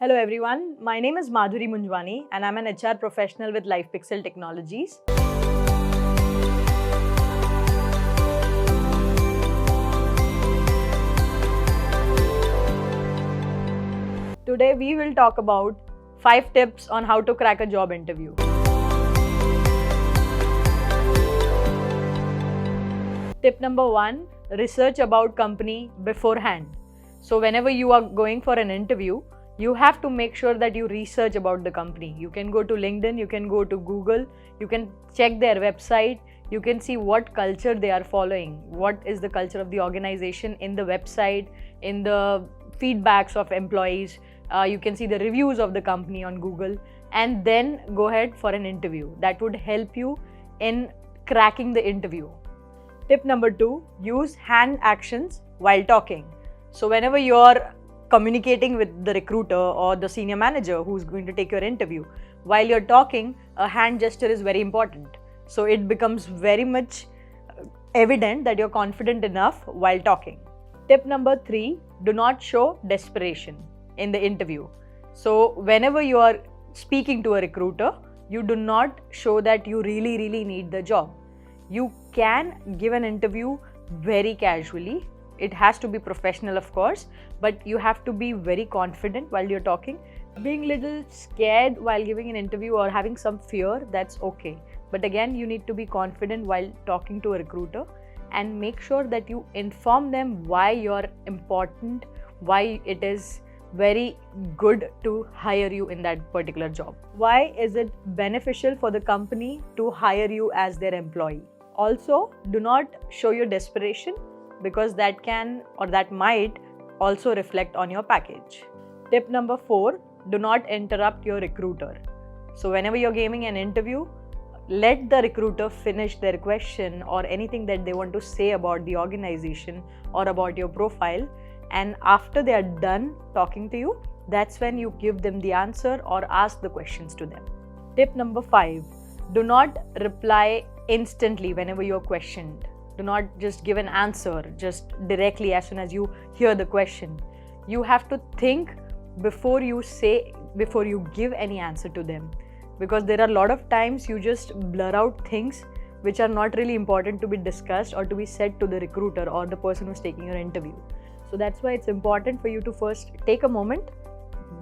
Hello everyone, my name is Madhuri Munjwani and I'm an HR professional with LifePixel Technologies. Today we will talk about 5 tips on how to crack a job interview. Tip number 1, research about company beforehand. So whenever you are going for an interview, you have to make sure that you research about the company. You can go to LinkedIn, you can go to Google, you can check their website, you can see what culture they are following, what is the culture of the organization in the website, in the feedbacks of employees, you can see the reviews of the company on Google, and then go ahead for an interview. That would help you in cracking the interview. Tip number 2, use hand actions while talking. So whenever you're communicating with the recruiter or the senior manager who's going to take your interview, while you're talking, a hand gesture is very important. So it becomes very much evident that you're confident enough while talking. Tip number 3, do not show desperation in the interview. So whenever you are speaking to a recruiter, you do not show that you really need the job. You can give an interview very casually. It has to be professional, of course, but you have to be very confident while you're talking. Being a little scared while giving an interview or having some fear, that's okay. But again, you need to be confident while talking to a recruiter and make sure that you inform them why you're important, why it is very good to hire you in that particular job. Why is it beneficial for the company to hire you as their employee? Also, do not show your desperation, because that can or that might also reflect on your package. Tip number 4, do not interrupt your recruiter. So whenever you're giving an interview, let the recruiter finish their question or anything that they want to say about the organization or about your profile, and after they are done talking to you, that's when you give them the answer or ask the questions to them. Tip number 5, do not reply instantly whenever you're questioned. Do not just give an answer just directly as soon as you hear the question. You have to think before you give any answer to them, because there are a lot of times you just blur out things which are not really important to be discussed or to be said to the recruiter or the person who's taking your interview. So that's why it's important for you to first take a moment,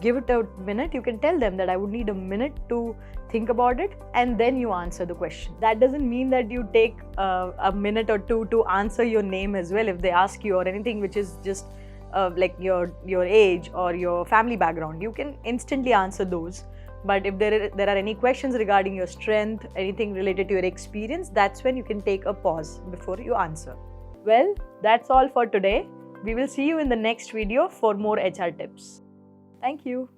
give it a minute. You can tell them that I would need a minute to think about it, and then you answer the question. That doesn't mean that you take a minute or two to answer your name as well if they ask you, or anything which is just like your age or your family background. You can instantly answer those. But if there are any questions regarding your strength, anything related to your experience, that's when you can take a pause before you answer. Well, that's all for today. We will see you in the next video for more HR tips. Thank you.